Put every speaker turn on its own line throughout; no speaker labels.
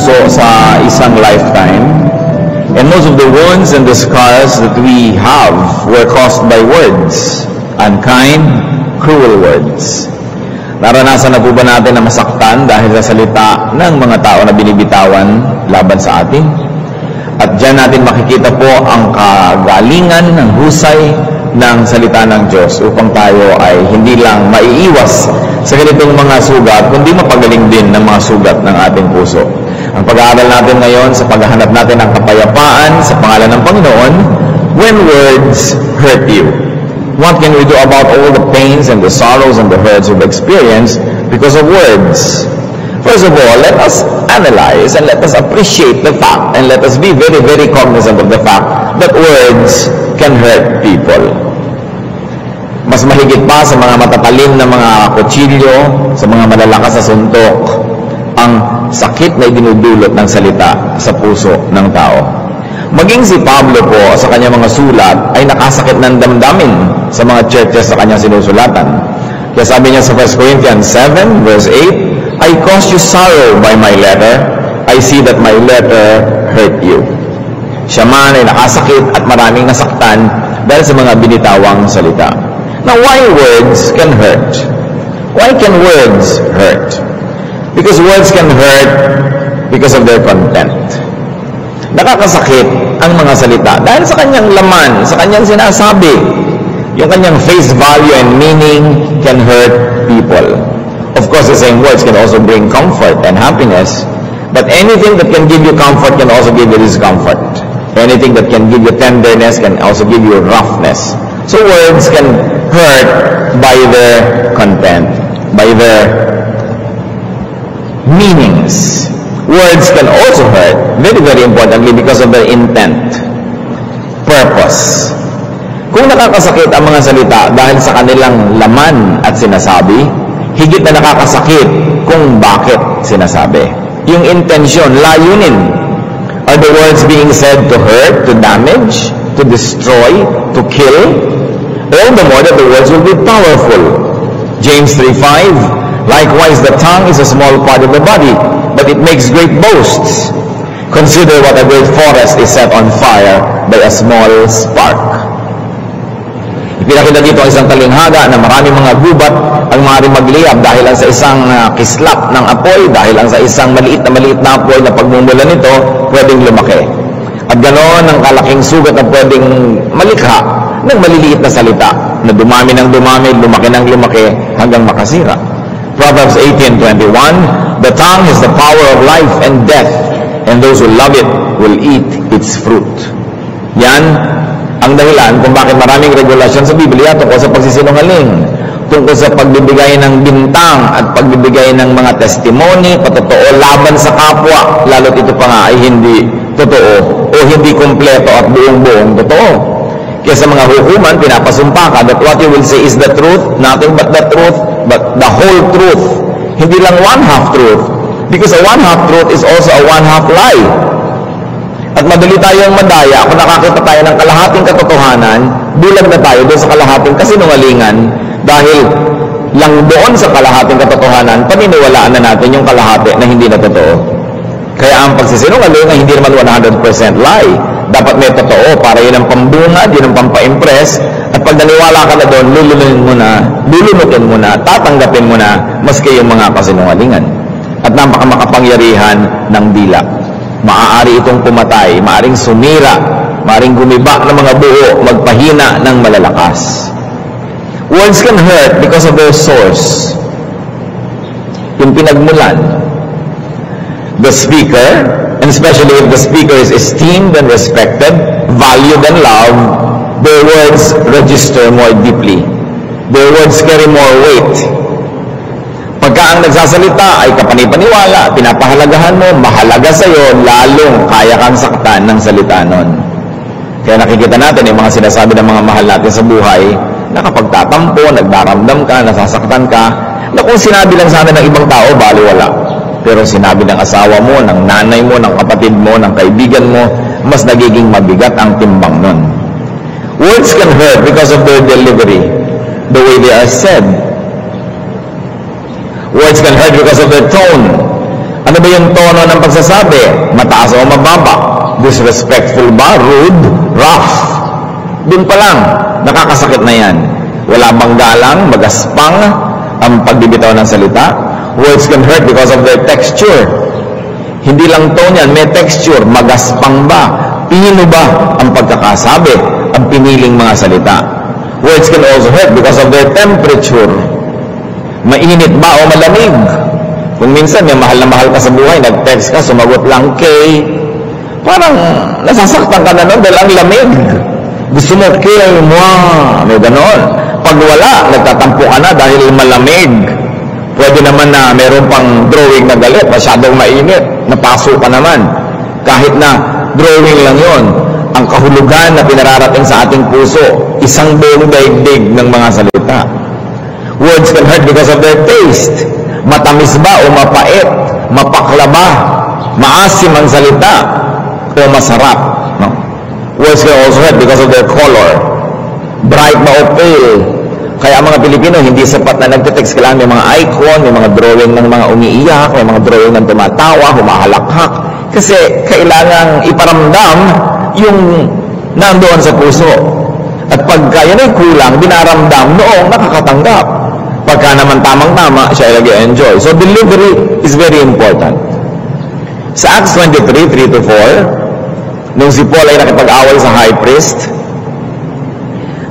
puso sa isang lifetime. And most of the wounds and the scars that we have were caused by words, unkind, cruel words. Naranasan na po ba natin na masaktan dahil sa salita ng mga tao na binibitawan laban sa atin? At dyan natin makikita po ang kagalingan ng husay ng salita ng Diyos upang tayo ay hindi lang maiiwas sa ganitong mga sugat, kundi mapagaling din ng mga sugat ng ating puso. Ang pag-aaral natin ngayon sa paghahanap natin ng kapayapaan sa pangalan ng Panginoon, when words hurt you. What can we do about all the pains and the sorrows and the hurts we've experienced because of words? First of all, let us analyze and let us appreciate the fact and let us be very, very cognizant of the fact that words can hurt people. Mas mahigit pa sa mga matatalim na mga kutsilyo, sa mga malalakas sa suntok, ang sakit na idinudulot ng salita sa puso ng tao. Maging si Pablo po sa kanyang mga sulat ay nakasakit ng damdamin sa mga churches sa kanyang sinusulatan. Kaya sabi niya sa 1 Corinthians 7 verse 8, I caused you sorrow by my letter. I see that my letter hurt you. Siya man ay nakasakit at maraming nasaktan dahil sa mga binitawang salita. Now, why words can hurt? Why can words hurt? Because words can hurt because of their content. Nakakasakit ang mga salita dahil sa kanyang laman, sa kanyang sinasabi. Yung kanyang face value and meaning can hurt people. Of course, the same words can also bring comfort and happiness, but anything that can give you comfort can also give you discomfort. Anything that can give you tenderness can also give you roughness. So words can hurt by their content, by their meanings. Words can also hurt, very, very importantly, because of their intent, purpose. Kung nakakasakit ang mga salita dahil sa kanilang laman at sinasabi, higit na nakakasakit kung bakit sinasabi. Yung intensyon, layunin. Are the words being said to hurt, to damage, to destroy, to kill? All the more that the words will be powerful. James 3:5, likewise the tongue is a small part of the body, but it makes great boasts. Consider what a great forest is set on fire by a small spark. Ipinakita dito ang isang talinghaga na maraming mga gubat ang maaaring magliyab dahil lang sa isang kislap ng apoy, dahil lang sa isang maliit na apoy na pagmumula nito, pwedeng lumaki. At ganoon ang kalaking sugat na pwedeng malikha ng maliliit na salita na dumami ng dumami, lumaki ng lumaki hanggang makasira. Proverbs 18:21, the tongue has the power of life and death, and those who love it will eat its fruit. Yan ang dahilan kung bakit maraming regulasyon sa Biblia tungkol sa pagsisinungaling, tungkol sa pagbibigay ng bintang at pagbibigay ng mga testimony, patotoo laban sa kapwa, lalo't ito pa nga ay hindi totoo o hindi kompleto at buong-buong totoo. Kaya sa mga hukuman, pinapasumpa ka that what you will say is the truth, nothing but the truth, but the whole truth. Hindi lang one-half truth. Because a one-half truth is also a one-half lie. At madali tayong madaya kung nakakita tayo ng kalahating katotohanan, bulag na tayo doon sa kalahating kasinungalingan dahil lang doon sa kalahating katotohanan, paniniwalaan na natin yung kalahati na hindi na totoo. Kaya ang pagsisinungaling ay hindi naman 100% lie. Dapat may totoo para yun ang pambungad, yun ang pampaimpress. At pag naniwala ka na doon, lulunukin mo na, tatanggapin mo na, maski yung mga kasinungalingan. At napakamakapangyarihan ng dila. Maaari itong pumatay, maaring sumira, maaring gumiba ng mga buo, magpahina ng malalakas. Words can hurt because of their source. Yung pinagmulan. The speaker, and especially if the speaker is esteemed and respected, valued and loved, their words register more deeply. Their words carry more weight. Pagka ang nagsasalita ay kapanipaniwala, pinapahalagahan mo, mahalaga sa'yo, lalong kaya kang saktan ng salita nun. Kaya nakikita natin yung mga sinasabi ng mga mahal natin sa buhay, na kapag tatampo, nagdaramdam ka, nasasaktan ka, na kung sinabi lang sana ng ibang tao, baliwala. Pero sinabi ng asawa mo, ng nanay mo, ng kapatid mo, ng kaibigan mo, mas nagiging mabigat ang timbang nun. Words can hurt because of their delivery, the way they are said. Words can hurt because of their tone. Ano ba yung tono ng pagsasabi? Mataas o mababa? Disrespectful ba? Rude? Rough? Doon pa lang, nakakasakit na yan. Wala bang galang, magaspang ang pagbibitaw ng salita? Words can hurt because of their texture. Hindi lang tone yan, may texture. Magaspang ba? Pino ba ang pagkakasabi, ang piniling mga salita? Words can also hurt because of their temperature. Mainit ba o malamig? Kung minsan may mahal na mahal ka sa buhay, nag-text ka, sumagot lang kay, parang nasasaktan ka na nun dahil ang lamig. Gusto mo kay mo, may ganon. Pag wala, nagtatampo ka na dahil malamig. Pwede naman na meron pang drawing na galit, masyadong mainit, napaso ka naman. Kahit na drawing lang yon, ang kahulugan na pinararating sa ating puso, isang buong daigdig ng mga salita. Words can hurt because of their taste. Matamis ba o mapait? Mapakla ba? Maasim ang salita o masarap? No? Words can also hurt because of their color. Bright ba o pale? Kaya mga Pilipino, hindi sapat na nagte-text. Kailangan may mga icon, may mga drawing ng mga umiiyak, may mga drawing ng tumatawa, humahalakhak. Kasi kailangang iparamdam yung nandoon sa puso. At pagka yan ay kulang, dinaramdam noong nakakatanggap. Pagka naman tamang-tama, siya ay nag-enjoy. So delivery is very important. Sa Acts 23, 3-4, nung si Paul ay nakipag-away sa high priest,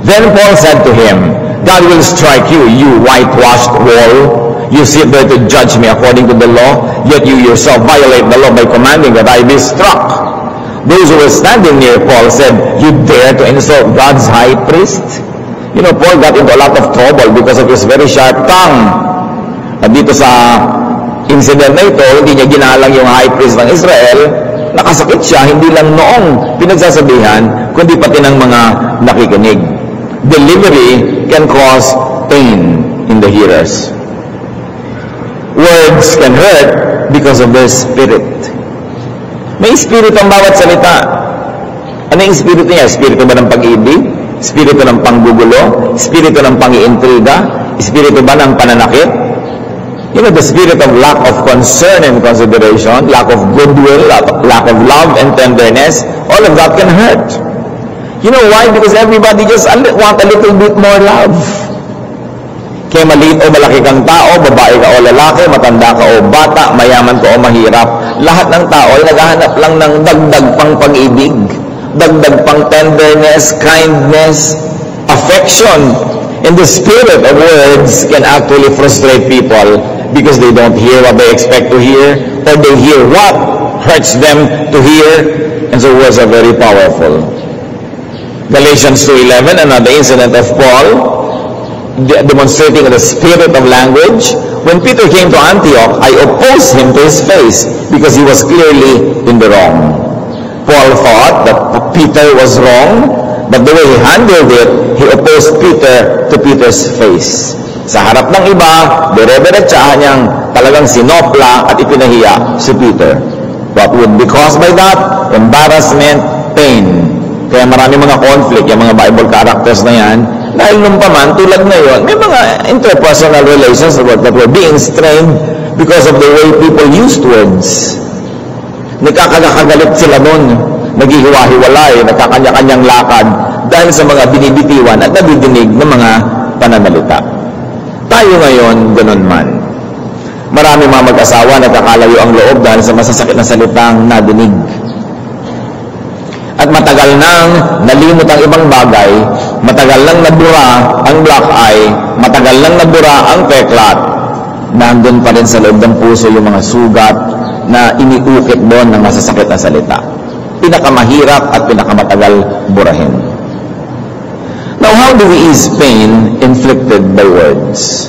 then Paul said to him, God will strike you, you whitewashed wall. You sit there to judge me according to the law, yet you yourself violate the law by commanding that I be struck. Those who were standing near Paul said, you dare to insult God's high priest? You know, Paul got into a lot of trouble because of his very sharp tongue. At dito sa incident na ito, hindi niya ginalang yung high priest ng Israel. Nakasakit siya, hindi lang noong pinagsasabihan, kundi pati ng mga nakikinig. Delivery can cause pain in the hearers. Words can hurt because of their spirit. May espiritu ang bawat salita. Ano yung espiritu niya? Espiritu ba ng pag-ibig? Espiritu ng panggugulo? Espiritu ng pang-iintriga? Espiritu ba ng pananakit? You know, the spirit of lack of concern and consideration, lack of goodwill, lack of love and tenderness, all of that can hurt. You know why? Because everybody just want a little bit more love. Kaya maliit o malaki kang tao, babae ka o lalaki, matanda ka o bata, mayaman ka o mahirap, lahat ng tao ay naghahanap lang ng dagdag pang pag-ibig, dagdag pang tenderness, kindness, affection. And the spirit of words can actually frustrate people because they don't hear what they expect to hear, or they hear what hurts them to hear, and so words are very powerful. Galatians 2:11, another incident of Paul demonstrating the spirit of language. When Peter came to Antioch, I opposed him to his face because he was clearly in the wrong. Paul thought that Peter was wrong, but the way he handled it, he opposed Peter to Peter's face. Sa harap ng iba, dire-diretsahan niyang talagang sinopla at ipinahiya si Peter. What would be caused by that? Embarrassment, pain. Kaya marami mga conflict, yung mga Bible characters na yan, dahil nung paman, tulad ngayon, may mga interpersonal relations that were being strained because of the way people used words. Nagkakagalit sila nun, naghihiwa-hiwalay, nagkakanya-kanyang lakad dahil sa mga binibitiwan at nabidinig ng mga pananalita. Tayo ngayon, ganun man. Marami mga mag-asawa nagkakalayo ang loob dahil sa masasakit na salitang nadinig. At matagal nang nalimot ang ibang bagay, matagal nang nabura ang black eye, matagal nang nabura ang peklat, nandun pa rin sa loob ng puso yung mga sugat na iniukit doon ng masasakit na salita. Pinakamahirap at pinakamatagal burahin. Now, how do we ease pain inflicted by words?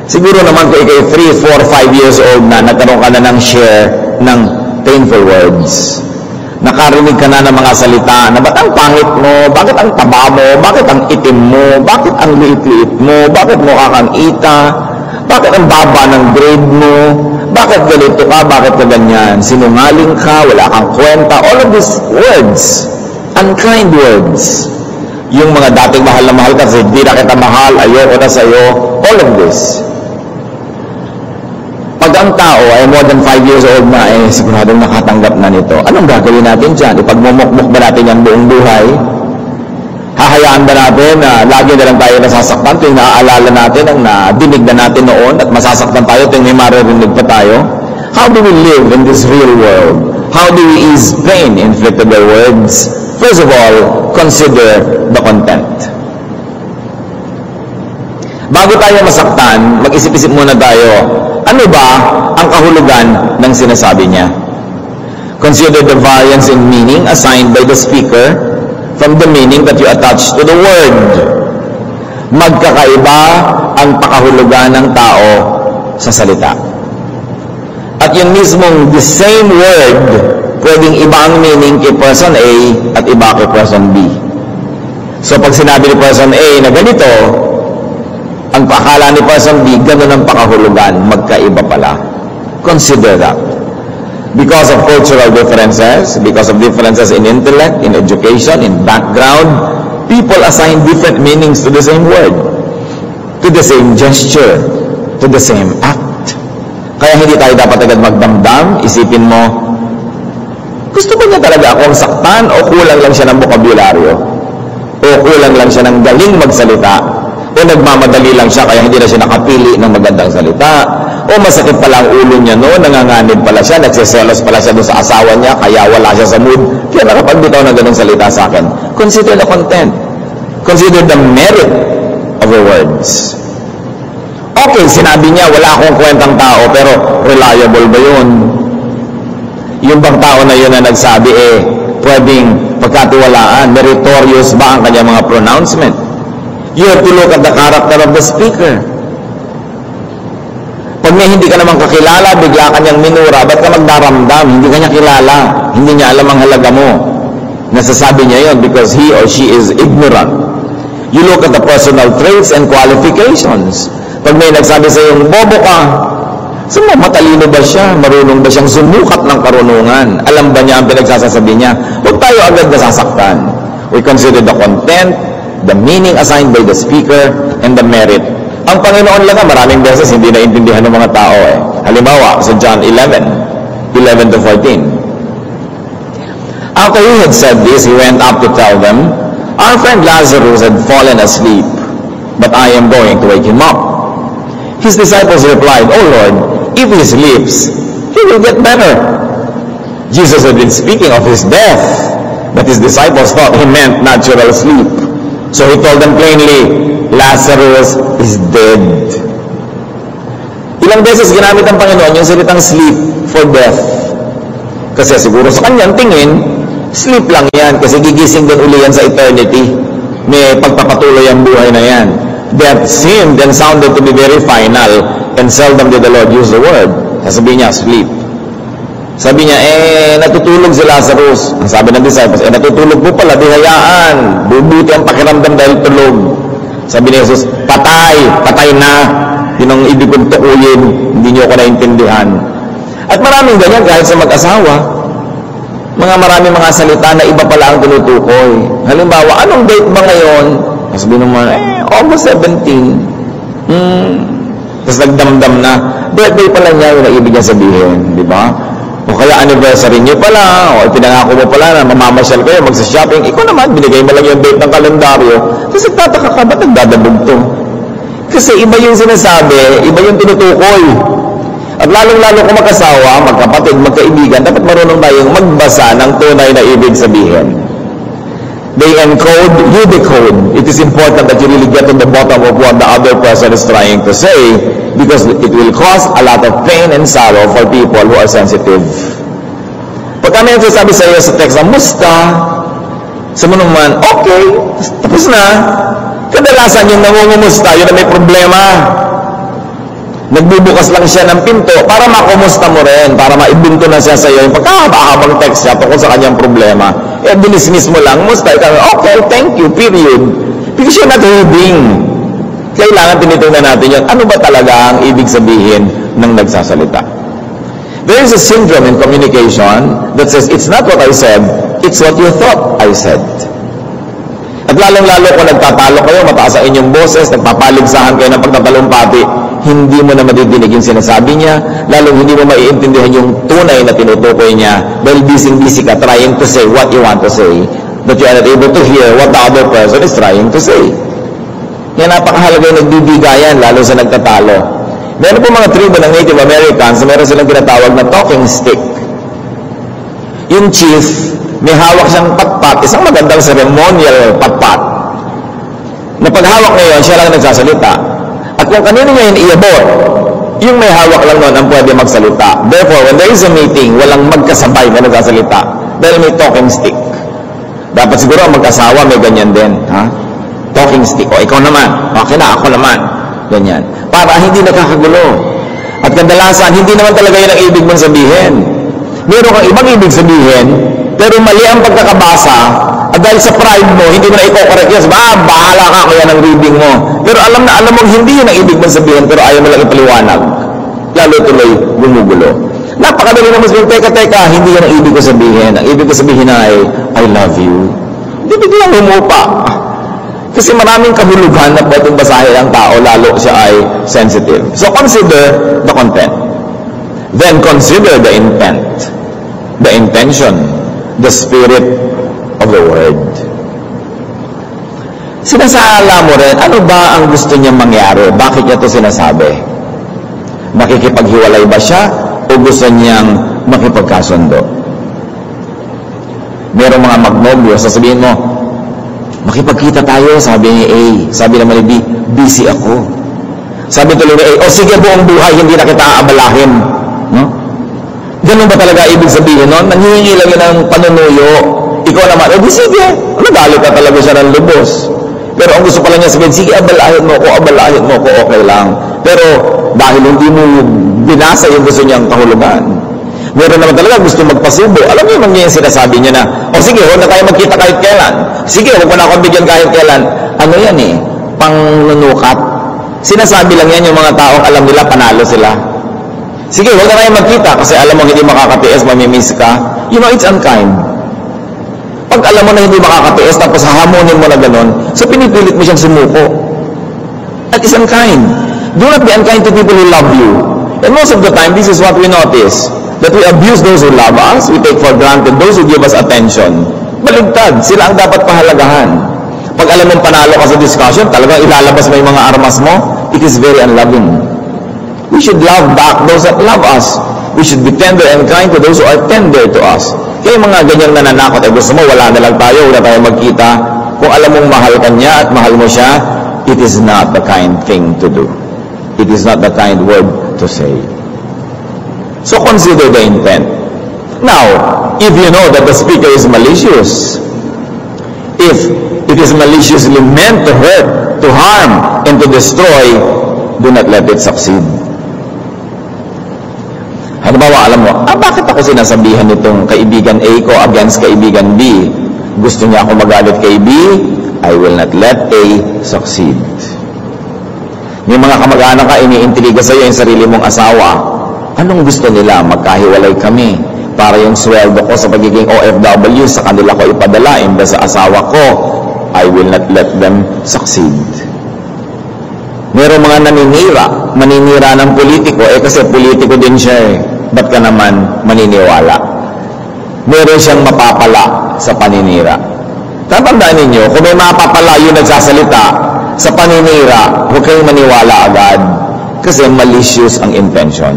Siguro naman kung ikaw 3, 4, 5 years old na, nagkaroon ka na ng share ng painful words. Nakarinig ka na ng mga salita na ba't ang pangit mo, bakit ang taba mo, bakit ang itim mo, bakit ang liit-liit mo, bakit mukha kang ita, bakit ang baba ng grade mo, bakit ganito ka, bakit ka ganyan, sinungaling ka, wala kang kwenta, all of these words, unkind words. Yung mga dating mahal na mahal ka, kasi di na kita mahal, ayoko na sa'yo, all of this. Pag ang tao ay more than 5 years old na, siguradong nakatanggap na nito, anong gagawin natin dyan? Ipagmumukmuk ba natin yung buong buhay? Hahayaan ba natin na lagi na lang tayo nasasaktan tuwing naaalala natin ang nadinig na natin noon at masasaktan tayo tuwing may maririnig pa tayo? How do we live in this real world? How do we ease pain inflicted by words? First of all, consider the content. Bago tayo masaktan, mag-isip-isip muna tayo, ano ba ang kahulugan ng sinasabi niya? Consider the variance in meaning assigned by the speaker from the meaning that you attach to the word. Magkakaiba ang pakahulugan ng tao sa salita. At yung mismong the same word, pwedeng iba ang meaning kay person A at iba kay person B. So pag sinabi ni person A na ganito, ang pakala ni person B, ganun ang pakahulugan, magkaiba pala. Consider that. Because of cultural differences, because of differences in intellect, in education, in background, people assign different meanings to the same word, to the same gesture, to the same act. Kaya hindi tayo dapat agad magdamdam, isipin mo, gusto ba niya talaga akong saktan o kulang lang siya ng bokabularyo? O kulang lang siya ng galing magsalita? O nagmamadali lang siya kaya hindi na siya nakapili ng magandang salita? O masakit pala ang ulo niya noon, nanganganib pala siya, nagsiselos pala siya doon sa asawa niya, kaya wala siya sa mood, kaya nakapagbitaw ng ganong salita sa akin. Consider the content. Consider the merit of the words. Okay, sinabi niya, wala akong kwentang tao, pero reliable ba yun? Yung bang tao na yun na nagsabi, pwedeng pagkatiwalaan, meritorious ba ang kanyang mga pronouncement? You have to look at the character of the speaker. Pag may hindi ka naman kakilala, bigla ka niyang minura, ba't ka magdaramdam? Hindi ka niya kilala. Hindi niya alam ang halaga mo. Nasasabi niya yun because he or she is ignorant. You look at the personal traits and qualifications. Pag may nagsabi sa iyo, bobo ka, saan mo, matalino ba siya? Marunong ba siyang sumukat ng karunungan? Alam ba niya ang pinagsasasabi niya? Huwag tayo agad nasasaktan. We consider the content, the meaning assigned by the speaker, and the merit. Ang Panginoon lang maraming beses hindi naintindihan ng mga tao. Halimbawa, sa John 11 to 14. After he had said this, he went up to tell them, our friend Lazarus had fallen asleep, but I am going to wake him up. His disciples replied, oh Lord, if he sleeps, he will get better. Jesus had been speaking of his death, but his disciples thought he meant natural sleep. So he told them plainly, Lazarus is dead. Ilang beses ginamit ng Panginoon yung salitang sleep for death. Kasi siguro sa kanyang tingin, sleep lang yan kasi gigising din uli yan sa eternity. May pagpapatuloy ang buhay na yan. Death seemed and sounded to be very final and seldom did the Lord use the word. Sasabihin niya, sleep. Sabi niya, natutulog si Lazarus. Ang sabi ng disciples, natutulog po pala, di hayaan. Bubuti ang pakiramdam dahil tulog. Sabi ni Jesus, patay na. Yun ang ibig kong tukuyin. Hindi niyo ko naintindihan. At maraming ganyan kahit sa mag-asawa. Maraming mga salita na iba pala ang tinutukoy. Halimbawa, anong date ba ngayon? Sabi naman, August 17. Tapos nagdamdam na, birthday pala niya yung naibig niya sabihin. Di ba? O kaya anniversary niyo pala, o pinangako mo pala na mamamasyal kayo, magsa-shopping. Ikaw naman, binigay mo lang yung date ng kalendaryo. Tapos nagtataka ka, ba't nagdadabog to? Kasi iba yung sinasabi, iba yung tinutukoy. At lalong-lalo kung mag-asawa, magkapatid, magkaibigan, dapat marunong tayong magbasa ng tunay na ibig sabihin. They encode, you decode. It is important that you really get to the bottom of what the other person is trying to say because it will cause a lot of pain and sorrow for people who are sensitive. Pag kami yung sabi sa iyo sa text na musta, sabi mo naman, okay, tapos na. Kadalasan yung nangungumusta, yun na may problema. Nagbubukas lang siya ng pinto para makumusta mo rin, para maibinto na siya sa iyo. Yung pagkakahabang text siya tungkol sa kanyang problema, dinismiss mo lang, musta, okay, thank you, period. Because you're not reading. Kailangan tinitingnan natin yun. Ano ba talaga ang ibig sabihin ng nagsasalita? There is a syndrome in communication that says, it's not what I said, it's what you thought I said. At lalong-lalo kung nagtatalo kayo, mataas ang inyong boses, nagpapaligsahan kayo ng pagtatalumpati, hindi mo na madidinig yung sinasabi niya, lalong hindi mo maiintindihan yung tunay na tinutukoy niya dahil busy ka trying to say what you want to say, but you are not able to hear what the other person is trying to say. Kaya napakahalaga yung nagbibigayan, lalo sa nagtatalo. Meron po mga tribo ng Native Americans na meron silang tinatawag na talking stick. Yung chief, may hawak siyang patpat, isang magandang ceremonial patpat, na paghawak ngayon, siya lang nagsasalita. At kung kanino niya yun iabot, yung may hawak lang nun ang pwede magsalita. Therefore, when there is a meeting, walang magkasabay na nagsasalita dahil may talking stick. Dapat siguro ang mag-asawa may ganyan din. Ha? Talking stick. O, ikaw naman. Okay na, ako naman. Ganyan. Para hindi nakakagulo. At kadalasan, hindi naman talaga yun ang ibig mong sabihin. Meron kang ibang ibig sabihin, pero mali ang pagkakabasa, at dahil sa pride mo, hindi mo na i-correct yan. Bahala ka kaya ng reading mo. Pero alam mo, hindi yun ang ibig mong sabihin, pero ayaw mo lang ipaliwanag. Lalo tuloy, gumugulo. Napakadali naman sabihin, teka, hindi yan ang ibig ko sabihin. Ang ibig ko sabihin ay, I love you. Hindi biglang humupa. Kasi maraming kahulugan na pwedeng basahin ang tao, lalo siya ay sensitive. So consider the content. Then consider the intent, the intention, the spirit of the word. Sinasala mo rin, ano ba ang gusto niyang mangyari? Bakit niya ito sinasabi? Makikipaghiwalay ba siya o gusto niyang makipagkasundo? Merong mga magnobyo, sasabihin mo, makipagkita tayo, sabi ni A. Sabi naman ni B, busy ako. Sabi tuloy ni A, sige, buong buhay, hindi na kita aabalahin. No? Ganun ba talaga ibig sabihin nun? Nanghihingi lang yun ng panunuyo. Ikaw naman, di sige, nagalit ka talaga siya ng lubos. Pero ang gusto pala niya sabihin, sige, abalahin mo ko, okay lang. Pero dahil hindi mo binasa yung gusto niyang kahulugan, meron naman talaga gusto magpasubo. Alam niyo naman niya yung sinasabi niya na, sige, huwag na tayo magkita kahit kailan. Sige, huwag mo na akong bigyan kahit kailan. Ano yan pangnunukat. Sinasabi lang yan yung mga taong alam nila, panalo sila. Sige, huwag na tayo magkita kasi alam mo hindi makakatiis, mamimiss ka. You know, it's unkind. Pag alam mo na hindi makakatiis, tapos hahamunin mo na gano'n, so pinipilit mo siyang sumuko. At is unkind. Do not be unkind to people who love you. And most of the time, this is what we notice. That we abuse those who love us, we take for granted those who give us attention. Baligtad, sila ang dapat pahalagahan. Pag alam mong panalo ka sa discussion, talagang ilalabas mo yung mga armas mo, it is very unloving. We should love back those that love us. We should be tender and kind to those who are tender to us. Kaya mga ganyang nananakot, gusto mo, wala na lang tayo, wala tayo magkita. Kung alam mong mahal ka niya at mahal mo siya, it is not the kind thing to do. It is not the kind word to say. So consider the intent. Now, if you know that the speaker is malicious, if it is maliciously meant to hurt, to harm, and to destroy, do not let it succeed. Halimbawa, alam mo, bakit ako sinasabihan nitong kaibigan A ko against kaibigan B? Gusto niya ako magalit kay B? I will not let A succeed. May mga kamag-anak ka, iniintriga sa iyo yung sarili mong asawa. Anong gusto nila? Magkahiwalay kami para yung sweldo ko sa pagiging OFW sa kanila ko ipadala imbes sa asawa ko. I will not let them succeed. Merong mga maninira ng politiko, kasi politiko din siya Ba't ka naman maniniwala? Meron siyang mapapala sa paninira. Tatandaan ninyo, kung may mapapala yung nagsasalita sa paninira, huwag kayong maniwala agad kasi malicious ang intention.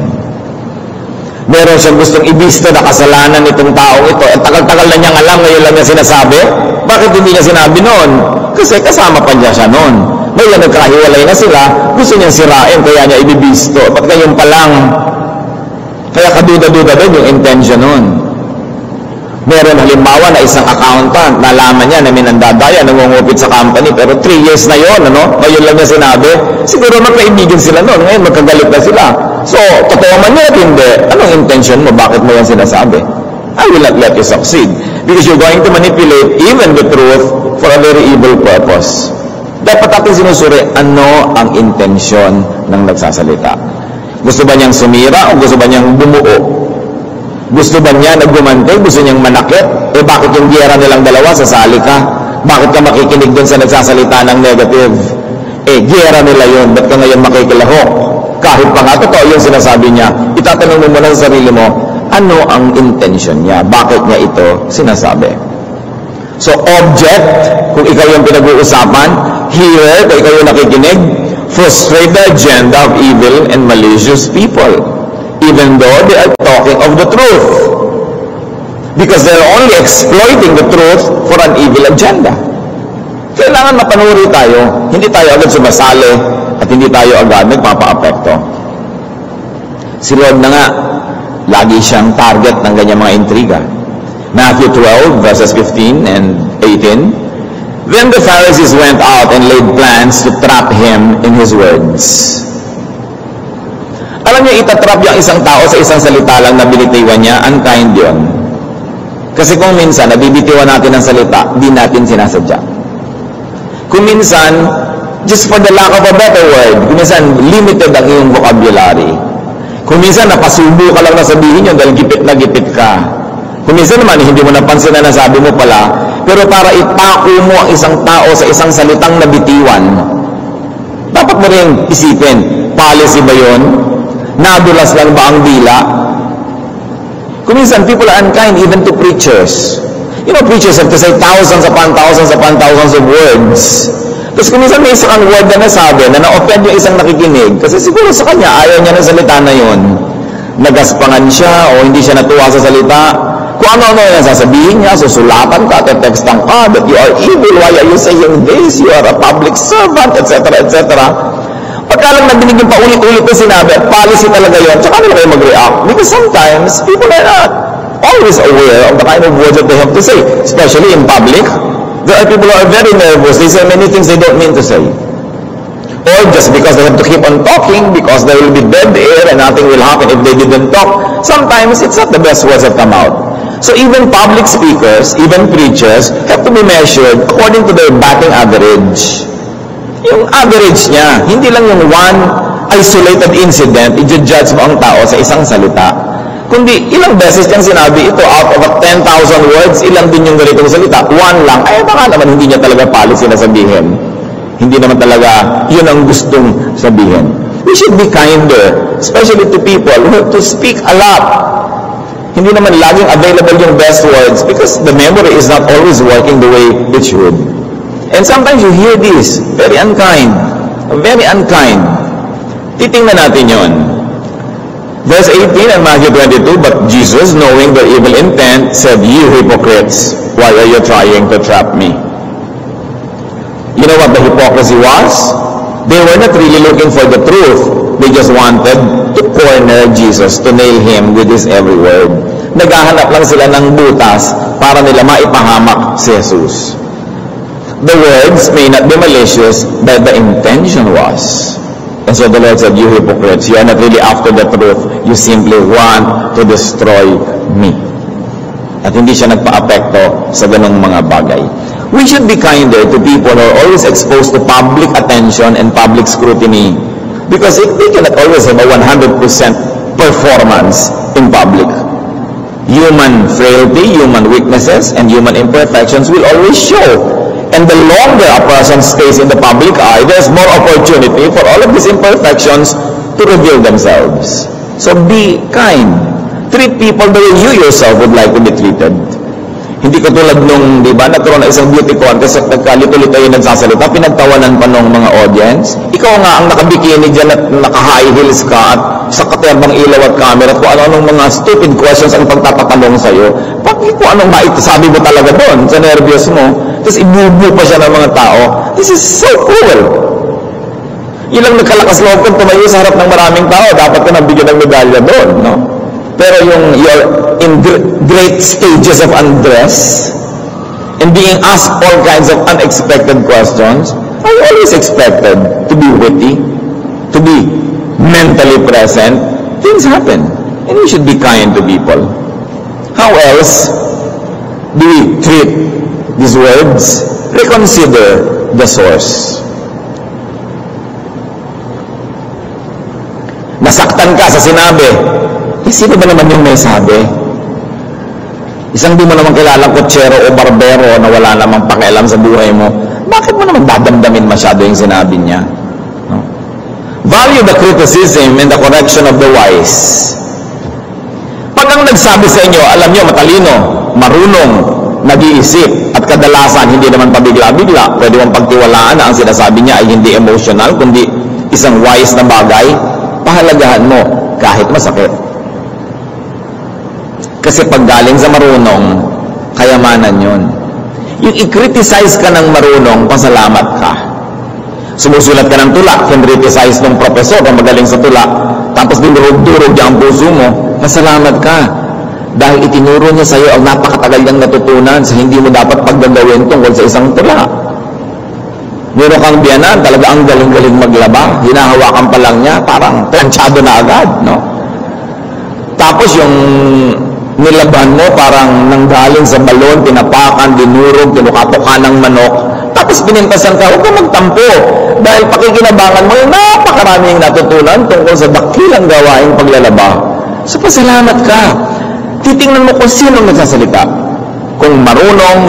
Meron siyang gustong ibisto na kasalanan nitong taong ito. At tagal-tagal na niyang alam, ngayon lang niya sinasabi. Bakit hindi niya sinabi noon? Kasi kasama pa niya siya noon. Ngayon nagkahiwalay na sila, gusto niyang sirain, kaya niya ibibisto. Ba't ngayon pa lang? Kaya kaduda-duda din yung intention noon. Meron halimbawa na isang accountant, nalaman niya na may nandadaya, nangungupit sa company, pero 3 years na yon, ngayon lang niya sinabi, siguro magkaibigan sila noon, ngayon magkagalit na sila. So, totoo man niya at hindi, anong intention mo? Bakit mo yan sinasabi? I will not let you succeed. Because you're going to manipulate even the truth for a very evil purpose. Dapat natin sinusuri, ano ang intensyon ng nagsasalita? Gusto ba niyang sumira o gusto ba niyang bumuo? Gusto ba niya nagumantay? Gusto niyang manakit? Bakit yung giyera nilang dalawa, sasali ka? Bakit ka makikinig dun sa nagsasalita ng negative? Giyera nila yun. Ba't ka ngayon makikilahok? kahit pa nga totoo yung sinasabi niya, itatanong mo muna sa sarili mo, ano ang intention niya? Bakit niya ito sinasabi? So, object, kung ikaw yung pinag-uusapan, hearer, kung ikaw yung nakikinig, frustrate the agenda of evil and malicious people, even though they are talking of the truth. Because they're only exploiting the truth for an evil agenda. Kailangan mapanuri tayo, hindi tayo agad sumasali, at hindi tayo agad nagpapa-apekto. Si Lord na nga, lagi siyang target ng ganyang mga intriga. Matthew 12, verses 15 and 18. Then the Pharisees went out and laid plans to trap him in his words. Alam niyo, itatrap yung isang tao sa isang salita lang na binitiwan niya, unkind yun. Kasi kung minsan, nabibitiwan natin ang salita, di natin sinasadya. Kung minsan, just for the lack of a better word, kung minsan, limited ang iyong vocabulary. Kung minsan, napasubo ka lang na sabihin yun dahil gipit na gipit ka. Kung minsan naman, hindi mo napansin na nasabi mo pala, pero para ipako mo ang isang tao sa isang salitang nabitiwan, dapat mo rin isipin, policy ba yun? Nadulas lang ba ang dila? Kung minsan, people are unkind even to preachers. You know, preachers have to say thousands upon thousands upon thousands of words. Tapos kung minsan may isang word na nasabi na na-offend yung isang nakikinig, kasi siguro sa kanya, ayaw niya ng salita na yun. Nagaspangan siya o hindi siya natuwa sa salita. Kung ano-ano yan sasabihin niya, susulatan ka, textan ka, that you are evil, why are you saying this? You are a public servant, etc., etc. Pagka lang nagdinig yung paulit-ulit na sinabi, policy talaga yun, tsaka nila kayo mag-react. Because sometimes, people are not always aware of the kind of words that they have to say, especially in public. There are people who are very nervous. They say many things they don't mean to say. Or just because they have to keep on talking, because there will be dead air and nothing will happen if they didn't talk. Sometimes, it's not the best words that come out. So even public speakers, even preachers, have to be measured according to their batting average. Yung average niya, hindi lang yung one isolated incident, i-judge mo ang tao sa isang salita. Kundi ilang beses niyang sinabi ito, out of 10,000 words, ilang din yung ganitong salita. One lang, ay baka naman hindi niya talaga policy na sabihin. Hindi naman talaga yun ang gustong sabihin. We should be kinder, especially to people who have to speak a lot. Hindi naman laging available yung best words because the memory is not always working the way it should. And sometimes you hear this, very unkind, very unkind. Titingnan natin yon. Verse 18 in Matthew 22, but Jesus, knowing their evil intent, said, "You hypocrites, why are you trying to trap me?" You know what the hypocrisy was? They were not really looking for the truth. They just wanted to corner Jesus, to nail him with his every word. Naghahanap lang sila ng butas para nila maipahamak si Jesus. The words may not be malicious, but the intention was. And so the Lord said, "You hypocrites, you are not really after the truth. You simply want to destroy me." At hindi siya nagpa-apekto sa ganong mga bagay. We should be kinder to people who are always exposed to public attention and public scrutiny. Because they cannot always have a 100% performance in public. Human frailty, human weaknesses, and human imperfections will always show. And the longer a person stays in the public eye, there's more opportunity for all of these imperfections to reveal themselves. So be kind. Treat people the way you yourself would like to be treated. Hindi katulad nung, di ba, nagkaroon na isang beauty contest at nagkalito-lito yung nagsasalita, pinagtawanan pa ng mga audience. Ikaw nga ang nakabikini dyan at naka-high heels ka at sa katerbang ilaw at camera at kung ano-anong mga stupid questions ang pagtapatanong sa'yo. Kung anong maitasabi mo talaga doon sa nervyos mo, tapos ibubu pa siya ng mga tao. This is so cruel. Ilang nagkalakas loob kung tumayo sa harap ng maraming tao, dapat ka nabigyan ng medalya doon, no? Pero yung you're in great stages of undress and being asked all kinds of unexpected questions, I always expected to be witty, to be mentally present. Things happen, and we should be kind to people. How else do we treat these words? Reconsider the source. Nasaktan ka sa sinabi. Sino ba naman yung may sabi? Isang di mo naman kilalang kutsero o barbero na wala namang pakialam sa buhay mo, bakit mo naman dadamdamin masyado yung sinabi niya? No? Value the criticism and the correction of the wise. Pag ang nagsabi sa inyo, alam nyo, matalino, marunong, nag-iisip, at kadalasan hindi naman pabigla-bigla, pwede mong pagtiwalaan na ang sinasabi niya ay hindi emotional, kundi isang wise na bagay, pahalagahan mo kahit masakit. Kasi pag galing sa marunong, kayamanan yun. Yung i-criticize ka ng marunong, pasalamat ka. Sumusulat ka ng tula, kinriticize ng professor kung magaling sa tula, tapos dinurog-durog niya ang puso mo, pasalamat ka. Dahil itinuro niya sa iyo ang napakatagal niyang natutunan sa hindi mo dapat paggagawin tungkol sa isang tula. Meron kang biyanan, talaga ang galing-galing maglaba, hinahawakan pa lang niya, parang planchado na agad, no? Tapos yung nilaban mo, parang nanggaling sa balon, tinapakan, dinurog, tinukapukan ng manok, tapos pinintasan ka, huwag ka magtampo. Dahil pakikinabangan mo, yung napakaraming natutunan tungkol sa dakilang gawaing paglalaba. So, pasalamat ka. Titingnan mo kung sino nagsasalita. Kung marunong,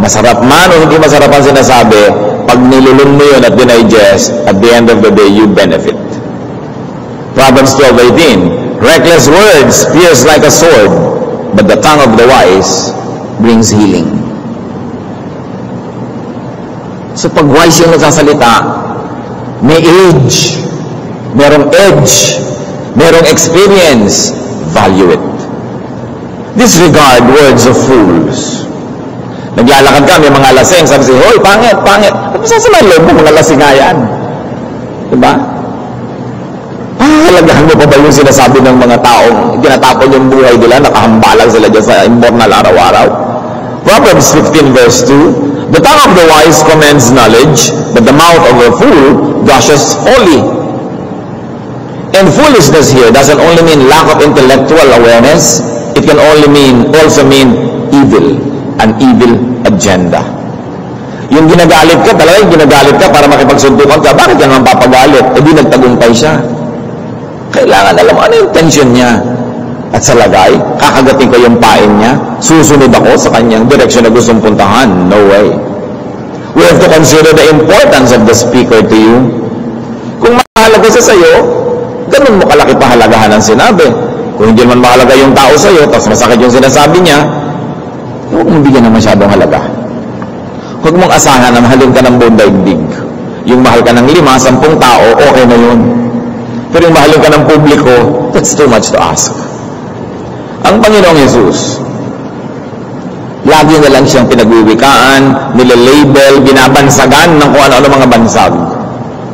masarap man o hindi masarap ang sinasabi, pag nilulun mo yun at dinigest, at the end of the day, you benefit. Proverbs 12:18, reckless words pierce like a sword, but the tongue of the wise brings healing. So pag wise yung nagsasalita, may age, merong edge, merong experience, value it. Disregard words of fools. Naglalakad ka, may mga lasing, sabi siya, hoy, pangit, pangit. Ano sa loob mo, mga lasing nga yan? Diba? Pahalagahan mo pa ba yung sinasabi ng mga taong tinatapon yung buhay nila, nakahambalang sila dyan sa immortal araw-araw? Proverbs 15:2, the tongue of the wise commends knowledge, but the mouth of a fool gushes folly. And foolishness here doesn't only mean lack of intellectual awareness, it can also mean evil, an evil agenda. Yung ginagalit ka, talagang ginagalit ka para makipagsuntukan ka, bakit ka naman papagalit? E di nagtagumpay siya. Kailangan alam mo ano yung tension niya. At sa lagay, kakagating ko yung pain niya, susunod ako sa kanyang direksyon na gustong puntahan. No way. We have to consider the importance of the speaker to you. Kung mahalaga siya sa'yo, ganun mo kalaki pahalagahan ang sinabi. Kung hindi man mahalaga yung tao sa'yo, tapos masakit yung sinasabi niya, huwag mong bigyan ng masyadong halaga. Huwag mong asahan na mahalin ka ng buong daigdig. Yung mahal ka ng 5, 10 tao, okay na yun. Pero yung mahalin ka ng publiko, that's too much to ask. Ang Panginoong Yesus, lagi na lang siyang pinagwiwikaan, nilalabel, binabansagan ng kung ano-ano mga bansag.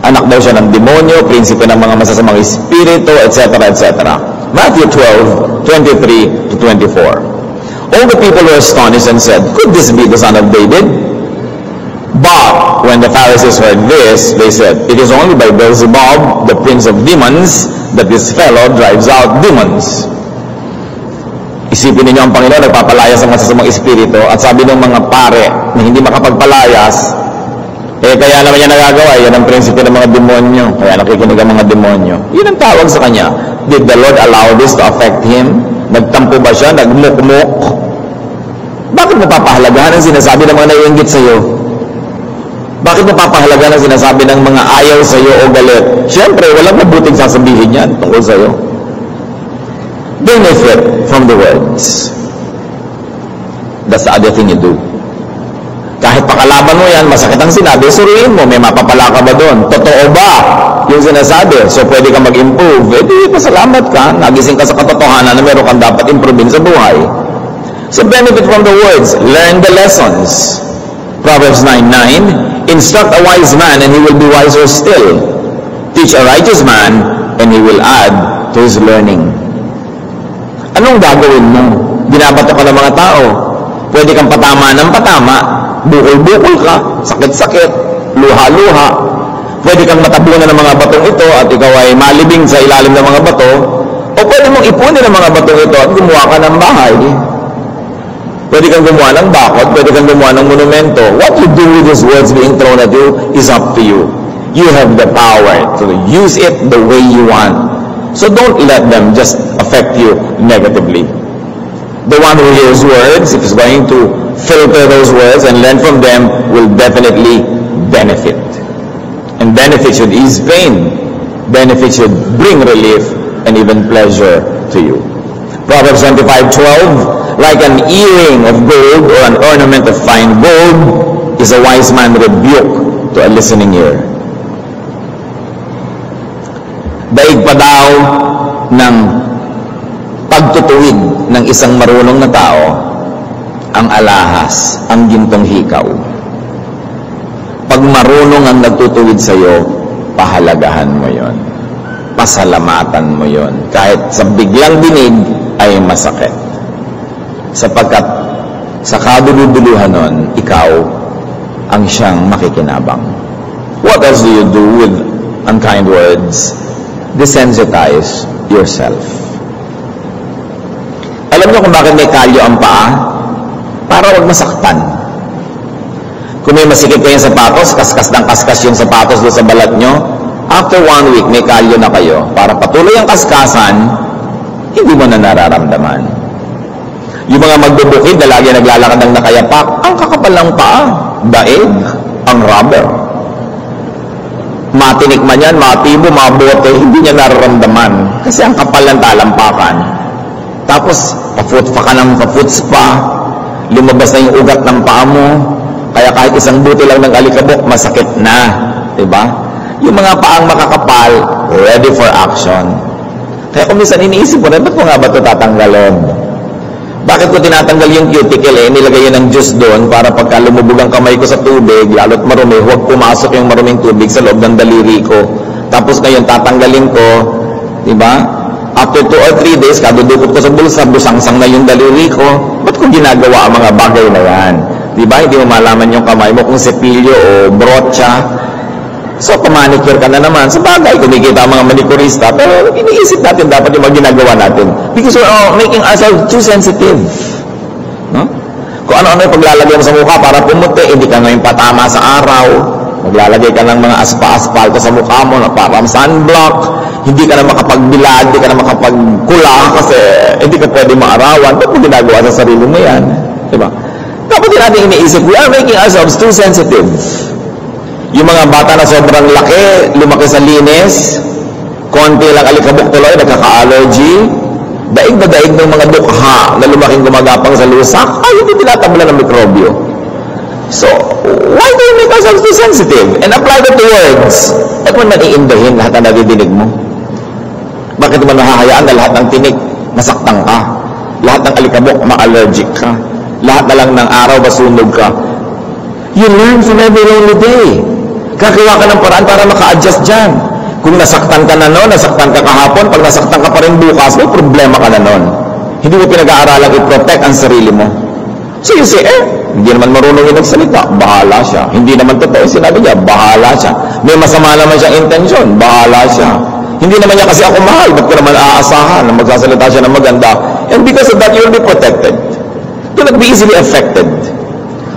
Anak daw siya ng demonyo, prinsipe ng mga masasamang espiritu, etc., etc. Matthew 12:23-24. All the people were astonished and said, could this be the son of David? But when the Pharisees heard this, they said, it is only by Beelzebub, the prince of demons, that this fellow drives out demons. Isipin ninyo ang Panginoon, nagpapalayas ang masasamang espiritu, at sabi ng mga pare na hindi makapagpalayas, kaya naman niya nagagawa, yan ang prinsipe ng mga demonyo, kaya nakikinig ang mga demonyo. Yun ang tawag sa kanya. Did the Lord allow this to affect him? Nagtampo ba siya? Nagmukmuk? Bakit mo papahalagahan ang sinasabi ng mga naiinggit sa iyo? Bakit mo papahalagahan ang sinasabi ng mga ayaw sa iyo o galit? Siyempre, walang mabuting sasabihin yan tungkol sa iyo. Benefit from the words. That's the other thing you do. Kahit pakalaban mo yan, masakit ang sinabi, suriin mo, may mapapala ka ba doon? Totoo ba yung sinasabi? So pwede kang mag-improve. Di, pasalamat ka, nagising ka sa katotohanan na meron kang dapat improvein sa buhay. So benefit from the words, learn the lessons. Proverbs 9:9, instruct a wise man and he will be wiser still. Teach a righteous man and he will add to his learning. Anong gagawin mo? Binabato ka ng mga tao. Pwede kang patama ng patama, bukol-bukol ka, sakit-sakit, luha-luha. Pwede kang matabunan ng mga batong ito at ikaw ay malibing sa ilalim ng mga bato. O pwede mong ipunin ang mga batong ito at gumawa ka ng bahay. Pwede kang gumawa ng bakod, pwede kang gumawa ng monumento. What you do with these words being thrown at you is up to you. You have the power to use it the way you want. So don't let them just affect you negatively. The one who hears words, if he's going to filter those words and learn from them, will definitely benefit. And benefit should ease pain. benefits should bring relief and even pleasure to you. Proverbs 25:12, like an earring of gold or an ornament of fine gold is a wise man rebuke to a listening ear. Daig pa daw ng pagtutuwid ng isang marunong na tao ang alahas, ang gintong hikaw. Pag marunong ang nagtutuwid sa iyo, pahalagahan mo yon, pasalamatan mo yon, kahit sa biglang dinig ay masakit, sapagkat sa kaduluduluhan nun, ikaw ang siyang makikinabang. What else do you do with unkind words? Desensitize yourself. Alam niyo kung bakit may kalyo ang paa? Para wag masaktan. Kung may masikip kayong sapatos, kaskas ng kaskas yung sapatos doon sa balat nyo, after 1 week, may kalyo na kayo. Para patuloy ang kaskasan, hindi mo na nararamdaman. Yung mga magbubukid na lagi naglalakad ng nakayapak, ang kakapal ng paa, daig, ang rubber. Matinik man yan, matibo, mabote, hindi niya nararamdaman. Kasi ang kapal ng talampakan. Tapos, pa-foot pa ka ng pa-foots pa, lumabas na yung ugat ng paa mo, kaya kahit isang buti lang ng alikabok, masakit na. Diba? Yung mga paang makakapal, ready for action. Kaya kung minsan iniisip ko na, ba't ko nga ba ito tatanggalin? Bakit ko tinatanggal yung cuticle nilagay yun ng juice doon para pagka lumubog ang kamay ko sa tubig, lalo't marumi, huwag pumasok yung maruming tubig sa loob ng daliri ko. Tapos ngayon, tatanggalin ko, diba? After 2 or 3 days, kadudukot ko sa bulsa, busangsang na yung daliri ko. Ba't ko ginagawa ang mga bagay na yan? Diba? Hindi mo malaman yung kamay mo kung sepilyo o brocha. So, pamanicure ka na naman. Sa bagay, kumikita ang mga manikurista, pero iniisip natin dapat yung mga ginagawa natin. Because we're making ourselves too sensitive. No? Kung ano-ano yung paglalagay mo sa mukha para pumuti, hindi ka ngayon patama sa araw. Maglalagay ka ng mga aspa-aspalto sa mukha mo na parang sunblock. Hindi ka na makapagbilad, hindi ka na makapagkula kasi hindi ka pwede maarawan. Ba't mo ginagawa sa sarili mo yan? Diba? Dapat din natin iniisip, we are making ourselves too sensitive. Yung mga bata na sobrang laki, lumaki sa linis, konti lang alikabok tuloy, nagkaka-allergy, daig na daig ng mga dukha na lumaking gumagapang sa lusak, ay hindi tinatabla ng mikrobyo. So, why do you make ourselves too sensitive? And apply that to words. At mo naiindahin lahat na nadidinig mo. Bakit mo nahahayaan na lahat ng tinik, masaktan ka? Lahat ng alikabok, ma-allergic ka? Lahat na lang ng araw, masunog ka? You learn from every lonely day. Gagawa ka ng paraan para maka-adjust dyan. Kung nasaktan ka na noon, nasaktan ka kahapon, pag nasaktan ka pa rin bukas, may problema ka na noon. Hindi mo pinag-aaralang i-protect ang sarili mo. So you say, hindi naman marunong yung nagsalita, bahala siya. Hindi naman totoo sinabi niya, bahala siya. May masama naman siyang intensyon, bahala siya. Hindi naman niya kasi ako mahal, ba't ko naman aasahan na magsasalita siya ng maganda? And because of that, you will be protected. Do not be easily affected.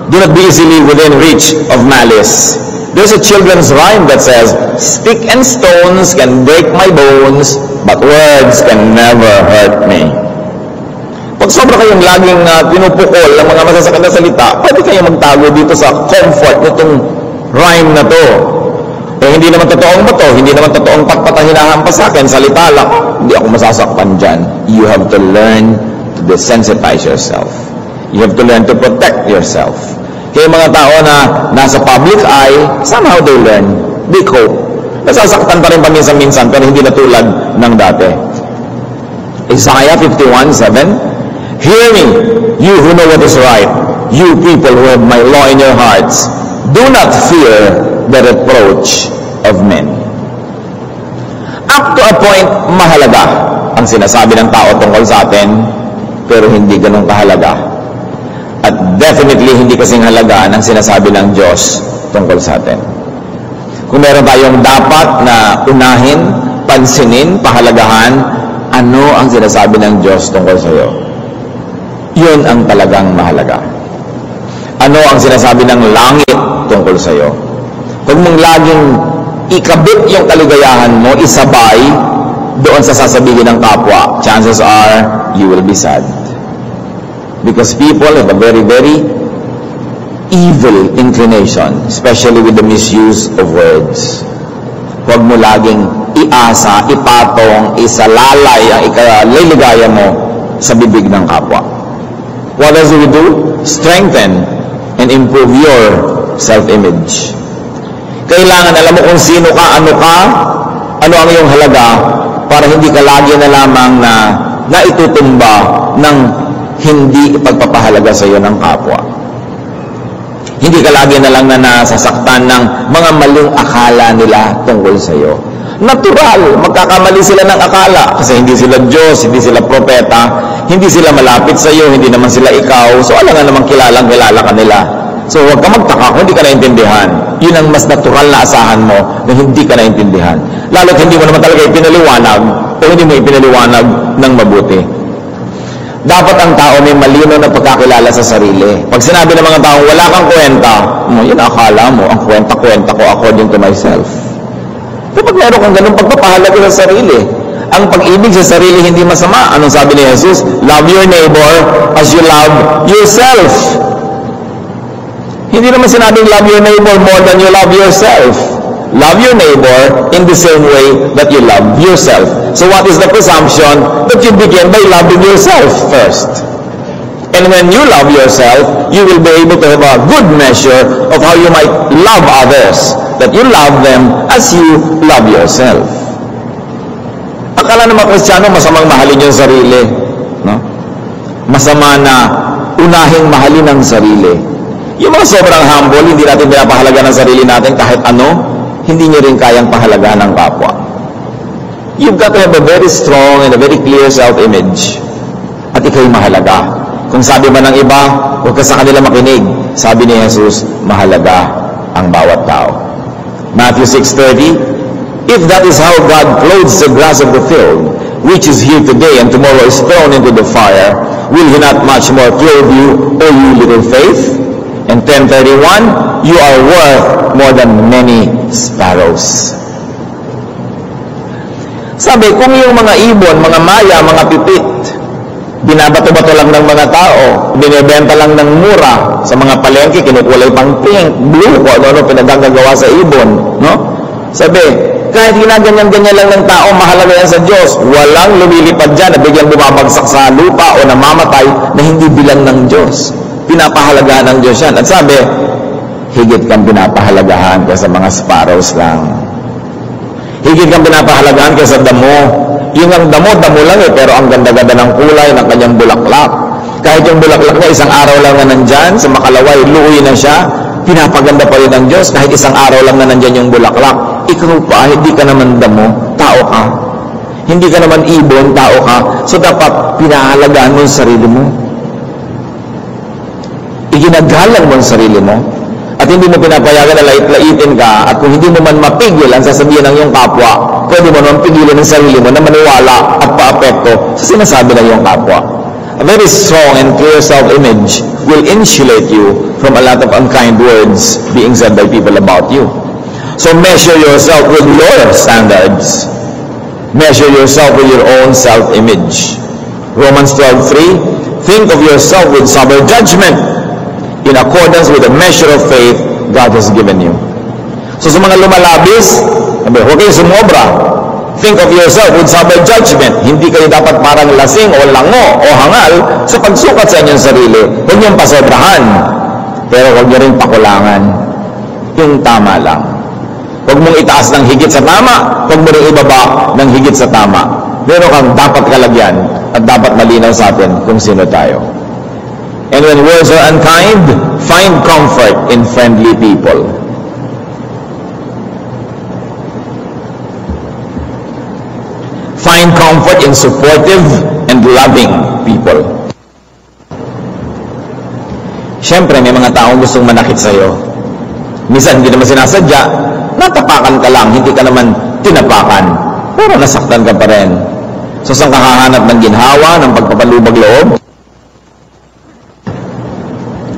Do not be easily within reach of malice. There's a children's rhyme that says, stick and stones can break my bones, but words can never hurt me. Pag sobra kayong laging pinupukol ng mga masasakit na salita, pwede kayong magtago dito sa comfort nitong rhyme na to. O hindi naman totoong bato, hindi naman totoong patpatahinahan pa sa akin, salita lang, hindi ako masasaktan dyan. You have to learn to desensitize yourself. You have to learn to protect yourself. Kaya mga tao na nasa public eye, somehow they learn, they cope. Nasasaktan pa rin paminsan-minsan, pero hindi na tulad ng dati. Isaiah 51:7, hear me, you who know what is right, you people who have my law in your hearts. Do not fear the reproach of men. Up to a point, mahalaga ang sinasabi ng tao tungkol sa atin, pero hindi ganun kahalaga. At definitely hindi kasing halaga ng sinasabi ng Diyos tungkol sa atin. Kung meron tayong dapat na unahin, pansinin, pahalagahan, ano ang sinasabi ng Diyos tungkol sa iyo? Yun ang talagang mahalaga. Ano ang sinasabi ng langit tungkol sa iyo? Huwag mong laging ikabit yung kaligayahan mo, isabay doon sa sasabihin ng kapwa. Chances are, you will be sad. Because people have a very, very evil inclination, especially with the misuse of words. Huwag mo laging iasa, ipatong, isalalay ang ikaliligaya mo sa bibig ng kapwa. What does we do? Strengthen and improve your self-image. Kailangan alam mo kung sino ka, ano ang iyong halaga, para hindi ka lagi na lamang na naitutumba ng hindi ipagpapahalaga sa iyo ng kapwa. Hindi ka lagi na lang na nasasaktan ng mga maling akala nila tungkol sa iyo. Natural, magkakamali sila ng akala kasi hindi sila Diyos, hindi sila propeta, hindi sila malapit sa iyo, hindi naman sila ikaw. So alam nga naman kilala ka nila. So huwag ka magtaka kung hindi ka naintindihan. Yun ang mas natural na asahan mo na hindi ka naintindihan. Lalo't hindi mo naman talaga ipinaliwanag o hindi mo ipinaliwanag ng mabuti. Dapat ang tao may malino na pagkakilala sa sarili. Pag sinabi ng mga tao, wala kang kwenta, yun akala mo, ang kwenta-kwenta ko according to myself. Dapat meron kang ganun pagpapahalaga sa sarili. Ang pag-ibig sa sarili hindi masama. Anong sabi ni Jesus? Love your neighbor as you love yourself. Hindi naman sinabing love your neighbor more than you love yourself. Love your neighbor in the same way that you love yourself. So what is the presumption? That you begin by loving yourself first. And when you love yourself, you will be able to have a good measure of how you might love others. That you love them as you love yourself. Akala ng mga Kristiyano, masamang mahalin yung sarili. No? Masama na unahing mahalin ang sarili. Yung mga sobrang humble, hindi natin pinapahalaga ng sarili natin kahit ano, hindi nyo rin kayang pahalagaan ng kapwa. You've got to have a very strong and a very clear self-image. At ikaw'y mahalaga. Kung sabi man ng iba, huwag ka sa kanila makinig. Sabi ni Jesus, mahalaga ang bawat tao. Matthew 6:30, if that is how God clothes the grass of the field, which is here today and tomorrow is thrown into the fire, will He not much more clothe you, O you little faith? And 10:31, you are worth more than many sparrows. Sabi, kung yung mga ibon, mga maya, mga pipit, binabato-bato lang ng mga tao, binibenta lang ng mura sa mga palengke, kinukulay pang pink, blue, kung ano pinagagagawa sa ibon, no? Sabi, kahit ginaganyan-ganyan lang ng tao, mahalaga yan sa Diyos. Walang lumilipad dyan na biglang bumabagsak sa lupa o namamatay na hindi bilang ng Diyos. Pinapahalagahan ng Diyos yan. At sabi, higit kang pinapahalagahan kaysa mga sparrows lang. Higit kang pinapahalagahan kaysa damo. Yung ang damo lang pero ang ganda-ganda ng kulay ng kanyang bulaklak. Kahit yung bulaklak niya, isang araw lang na nandyan, sa makalaway, luwi na siya, pinapaganda pa rin ng Diyos, kahit isang araw lang na nandyan yung bulaklak. Ikaw pa, hindi ka naman damo, tao ka. Hindi ka naman ibon, tao ka. So dapat pinahalagaan mo yung sarili mo. Iginagalang mo ang sarili mo. At hindi mo pinapayagan na lait-laitin ka, at kung hindi mo man mapigil ang sasabihin ng iyong kapwa, pwede mo naman pigilan ng sarili mo na maniwala at paapekto sa sinasabi ng iyong kapwa. A very strong and clear self-image will insulate you from a lot of unkind words being said by people about you. So measure yourself with your standards. Measure yourself with your own self-image. Romans 12:3, think of yourself with sober judgment, in accordance with the measure of faith God has given you. So sa mga lumalabis, huwag kayo sumobra. Think of yourself with sober judgment. Hindi kayo dapat parang lasing o lango o hangal sa pagsukat sa inyong sarili. Huwag niyong pasobrahan. Pero huwag niyo rin pakulangan. Yung tama lang. Huwag mong itaas ng higit sa tama. Huwag mo rin ibaba ng higit sa tama. Meron kang dapat kalagyan at dapat malinaw sa atin kung sino tayo. And when words are unkind, find comfort in friendly people. Find comfort in supportive and loving people. Siyempre, may mga taong gustong manakit sa'yo. Minsan, hindi naman sinasadya, natapakan ka lang, hindi ka naman tinapakan. Pero nasaktan ka pa rin. So, saan ka hahanap ng ginhawa, ng pagpapalubag loob?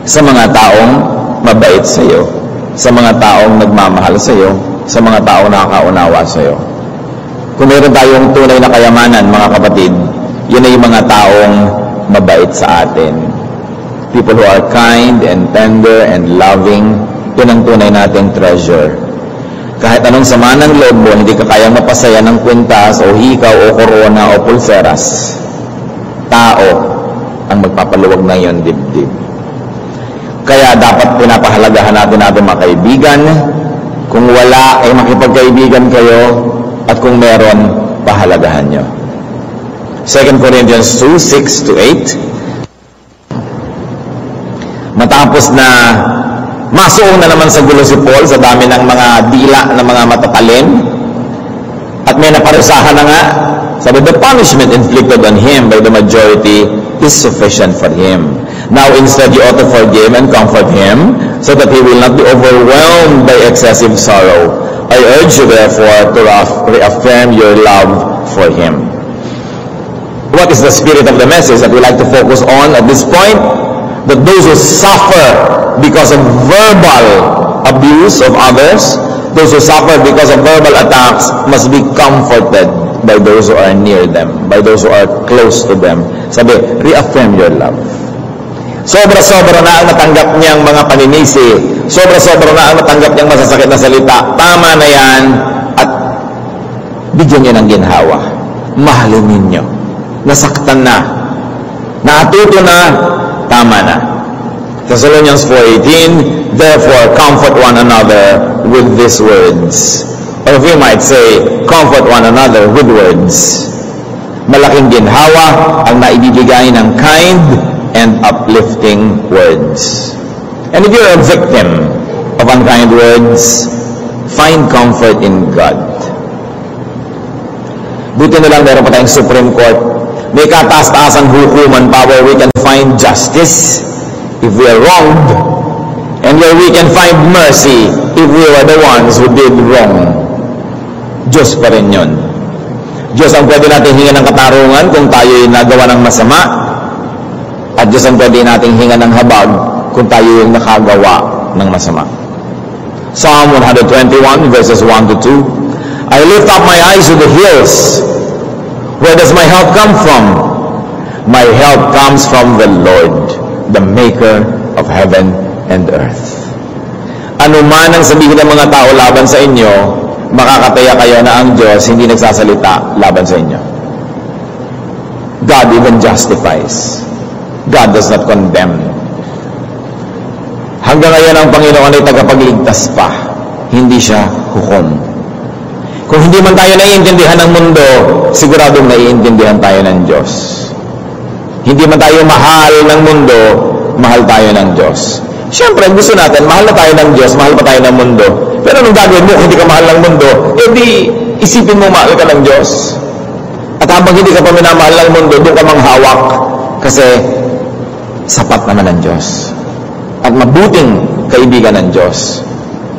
Sa mga taong mabait sa iyo, sa mga taong nagmamahal sa iyo, sa mga taong nakakaunawa sa iyo. Kung meron tayong tunay na kayamanan, mga kapatid, yun ay yung mga taong mabait sa atin. People who are kind and tender and loving, yun ang tunay nating treasure. Kahit anong sama ng loob mo, hindi ka kayang mapasaya ng kwintas o hikaw o korona o pulseras. Tao ang magpapaluwag ng iyong dibdib. Kaya dapat pinapahalagahan natin mga kaibigan. Kung wala, ay makipagkaibigan kayo. At kung meron, pahalagahan nyo. 2 Corinthians 2, 6-8. Matapos na masuong na naman sa gulo si Paul sa dami ng mga dila ng mga matatalin, at may naparusahan na nga, sabi, the punishment inflicted on him by the majority is sufficient for him. Now instead you ought to forgive and comfort him, so that he will not be overwhelmed by excessive sorrow. I urge you therefore to reaffirm your love for him. What is the spirit of the message that we like to focus on at this point? That those who suffer because of verbal abuse of others, those who suffer because of verbal attacks, must be comforted by those who are near them, by those who are close to them. Sabi, reaffirm your love. Sobra-sobra na ang natanggap niyang mga paninisi. Sobra-sobra na ang natanggap niyang masasakit na salita. Tama na yan. At bigyan niyo ng ginhawa. Mahalin ninyo. Nasaktan na. Natuto na. Tama na. Thessalonians 4:18, therefore comfort one another with these words. Or if you might say, comfort one another with words. Malaking ginhawa ang naibibigay ng kind and uplifting words. And if you're a victim of unkind words, find comfort in God. Buti na lang meron pa tayong Supreme Court. May kataas-taasang hukuman pa where we can find justice if we are wronged, and where we can find mercy if we were the ones who did wrong. Diyos pa rin yun. Diyos ang pwede natin hinga ng katarungan kung tayo'y nagawa ng masama, at Diyos ang pwede nating hinga ng habag kung tayo yung nakagawa ng masama. Psalm 121 verses 1-2. I lift up my eyes to the hills. Where does my help come from? My help comes from the Lord, the maker of heaven and earth. Ano man ang sabihin ng mga tao laban sa inyo, makakataya kayo na ang Diyos hindi nagsasalita laban sa inyo. God even justifies. God does not condemn. Hanggang ngayon ang Panginoon ay tagapagligtas pa. Hindi siya hukom. Kung hindi man tayo naiintindihan ng mundo, siguradong naiintindihan tayo ng Diyos. Hindi man tayo mahal ng mundo, mahal tayo ng Diyos. Siyempre, gusto natin, mahal na tayo ng Diyos, mahal pa tayo ng mundo. Pero anong gagawin mo kung hindi ka mahal ng mundo? Di isipin mo mahal ka ng Diyos. At habang hindi ka pa minamahal ng mundo, doon ka manghawak. Kasi sapat naman ng Diyos. At mabuting kaibigan ng Diyos.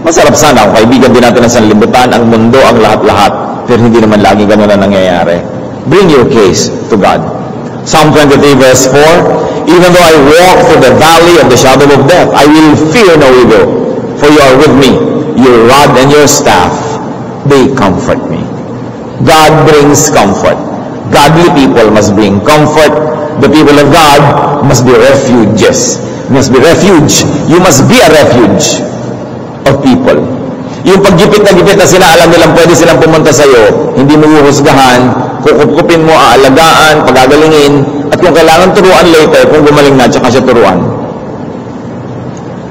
Masarap sana kung kaibigan din natin ng sanlibutan, ang mundo, ang lahat-lahat. Pero hindi naman lagi ganun na nangyayari. Bring your case to God. Psalm 23 verse 4, even though I walk through the valley of the shadow of death, I will fear no evil, for you are with me. Your rod and your staff, they comfort me. God brings comfort. Godly people must bring comfort. The people of God must be refuges. Must be refuge. You must be a refuge of people. Yung paggipit na sila, alam nilang pwede silang pumunta sa iyo, hindi mo huhusgahan, kukupkupin mo, aalagaan, pagagalingin, at kung kailangan turuan later, kung gumaling na, tsaka siya turuan.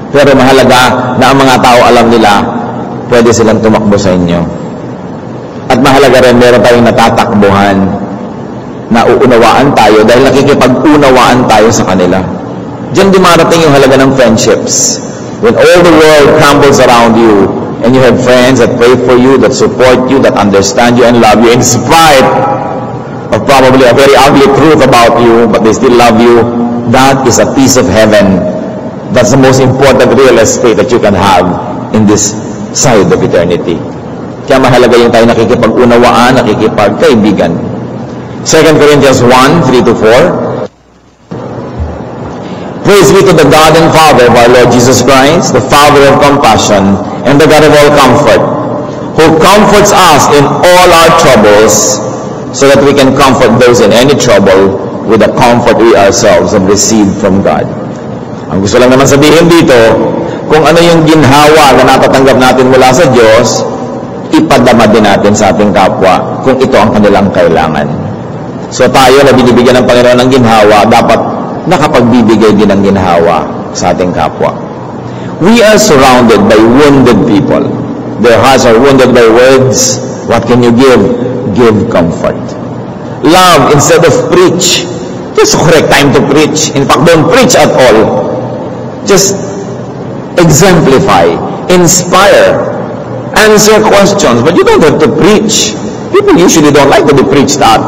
Pero mahalaga na ang mga tao alam nila, pwede silang tumakbo sa inyo. At mahalaga rin, meron tayong natatakbuhan na uunawaan tayo dahil nakikipag-unawaan tayo sa kanila. Diyan dumarating yung halaga ng friendships. When all the world crumbles around you, and you have friends that pray for you, that support you, that understand you and love you, in spite of probably a very ugly truth about you, but they still love you, that is a piece of heaven. That's the most important real estate that you can have in this side of eternity. Kaya mahalaga yung tayo nakikipag-unawaan, nakikipagkaibigan. 2 Corinthians 1, 3-4. Praise be to the God and Father of our Lord Jesus Christ, the Father of compassion and the God of all comfort, who comforts us in all our troubles, so that we can comfort those in any trouble with the comfort we ourselves have received from God. Ang gusto lang naman sabihin dito, kung ano yung ginhawa na natatanggap natin mula sa Diyos, ipadama din natin sa ating kapwa kung ito ang kanilang kailangan. So tayo na binibigyan ng Panginoon ng ginhawa, dapat nakapagbibigay din ng ginhawa sa ating kapwa. We are surrounded by wounded people. Their hearts are wounded by words. What can you give? Give comfort. Love instead of preach. Just correct time to preach. In fact, don't preach at all. Just exemplify, inspire, answer questions, but you don't have to preach. People usually don't like to be preached at.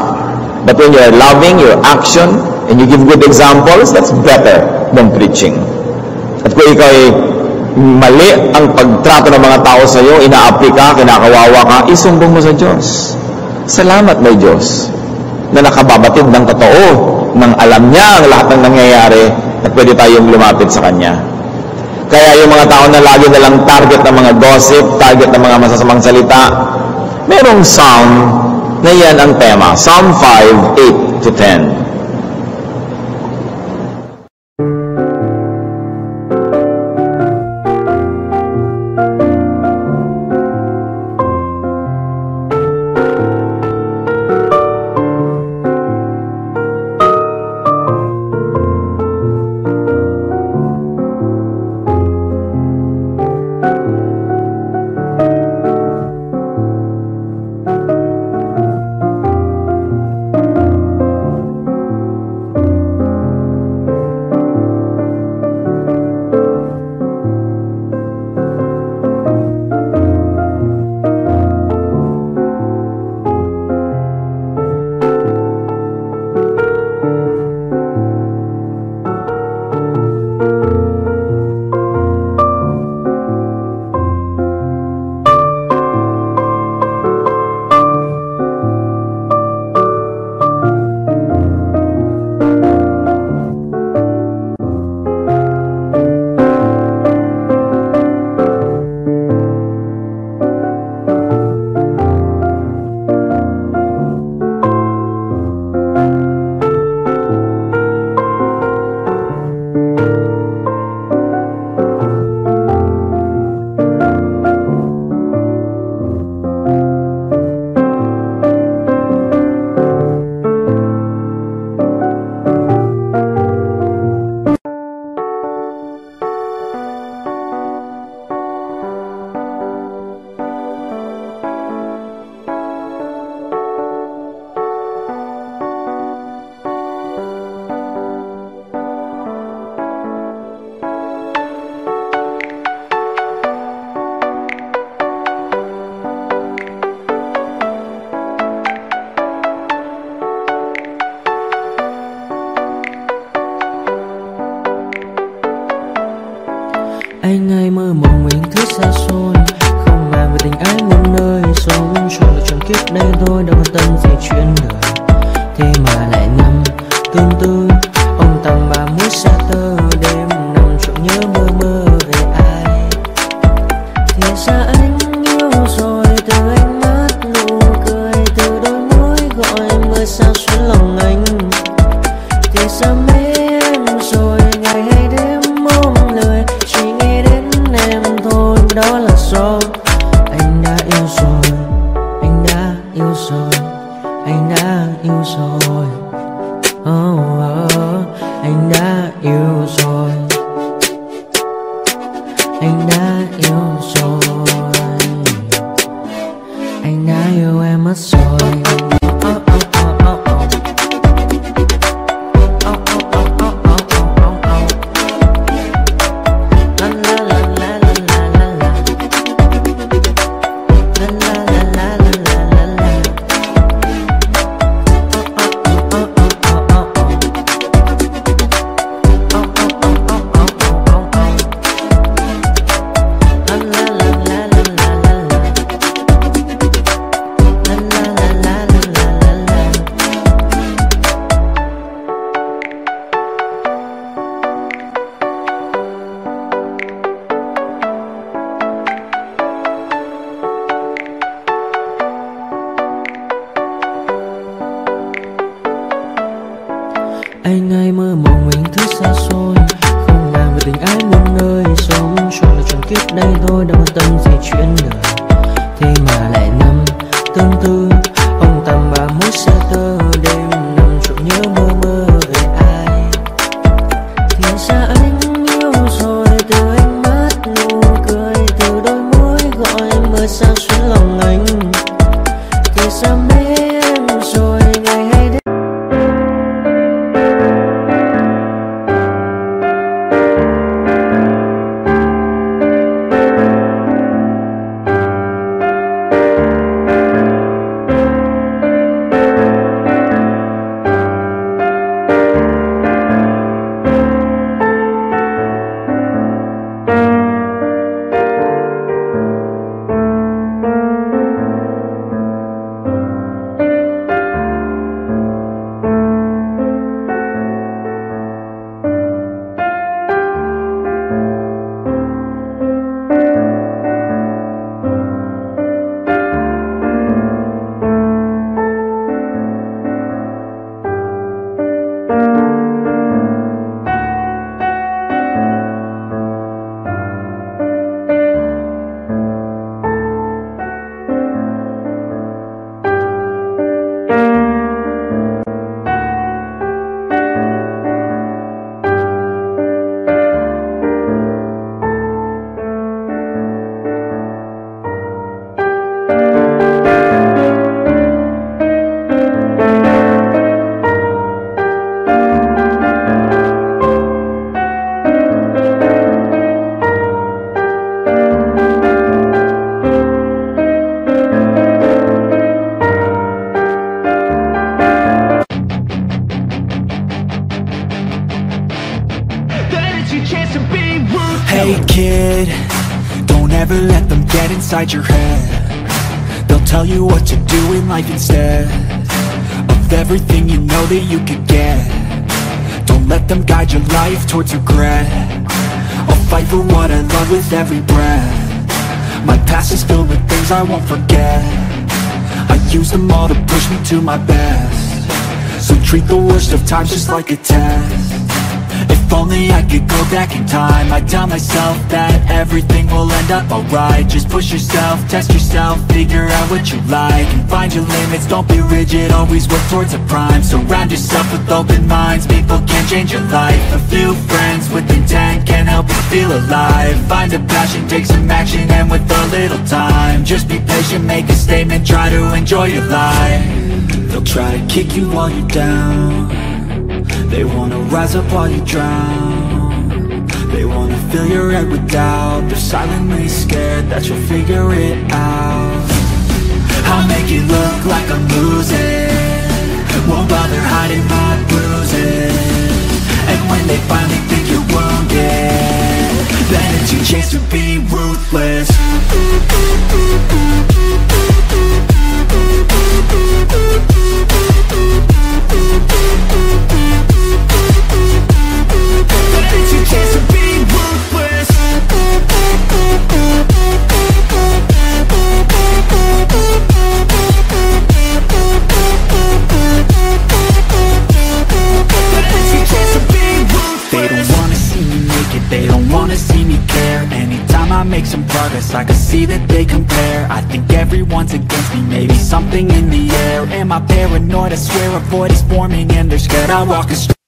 But when you're loving your action and you give good examples, that's better than preaching. At kung ikaw ay mali ang pagtrato ng mga tao sa iyo, inaapi ka, kinakawawa ka, isumbong mo sa Diyos. Salamat may Diyos na nakababatid ng totoo, nang alam niya ang lahat ng nangyayari at pwede tayong lumapit sa Kanya. Kaya yung mga tao na lagi nalang target ng mga gossip, target ng mga masasamang salita, merong psalm na yan ang tema. Psalm 5, 8-10.
Anh ai mơ mộng mình thứ xa xôi, không màng về tình ái muôn nơi, sống trọn là trọn kiếp đây thôi, đâu quan tâm gì chuyện đời. Thế mà lại nằm tương tư, ông tầm bà muốn xa tơ, đêm nằm trọn nhớ mơ mơ về ai. Thì ra anh yêu rồi, từ ánh mắt nụ cười, từ đôi môi gọi mưa sao xuống lòng anh. Thì ra mê em rồi, ngày hay đêm mong lời, chỉ nghĩ đến em thôi, đó là do anh đã yêu rồi, anh đã yêu rồi, anh đã yêu rồi. Anh đã yêu rồi, anh đã yêu rồi, anh đã yêu em mất rồi. Anh ai mơ mộng mình thứ xa xôi, không màng về tình ái muôn nơi, sống trọn là trọn kiếp đây thôi, đâu quan tâm gì chuyện đời. thế mà lại nằm tương tư. Ông tầm 31 xe tơ đêm nằm trộn nhớ mơ mơ về ai. Thì ra anh yêu rồi, từ ánh mắt nụ cười, từ đôi môi gọi mưa sao xuyên lòng anh. Thì ra mê em rồi ngày hay đêm.
Hey kid, don't ever let them get inside your head. They'll tell you what to do in life instead of everything you know that you could get. Don't let them guide your life towards regret. I'll fight for what I love with every breath. My past is filled with things I won't forget. I use them all to push me to my best. So treat the worst of times just like a test. If only I could go back in time, I'd tell myself that everything will end up alright. Just push yourself, test yourself, figure out what you like, and find your limits, don't be rigid, always work towards a prime. Surround yourself with open minds, people can change your life. A few friends with intent can help you feel alive. Find a passion, take some action, and with a little time, just be patient, make a statement, try to enjoy your life. They'll try to kick you while you're down. They wanna rise up while you drown. They wanna fill your head with doubt. They're silently scared that you'll figure it out. I'll make it look like I'm losing, won't bother hiding my bruises. And when they finally think you're wounded, then it's your chance to be ruthless. They don't wanna see me care. Anytime I make some progress, I can see that they compare. I think everyone's against me, maybe something in the air. Am I paranoid? I swear a void is forming and they're scared I walk a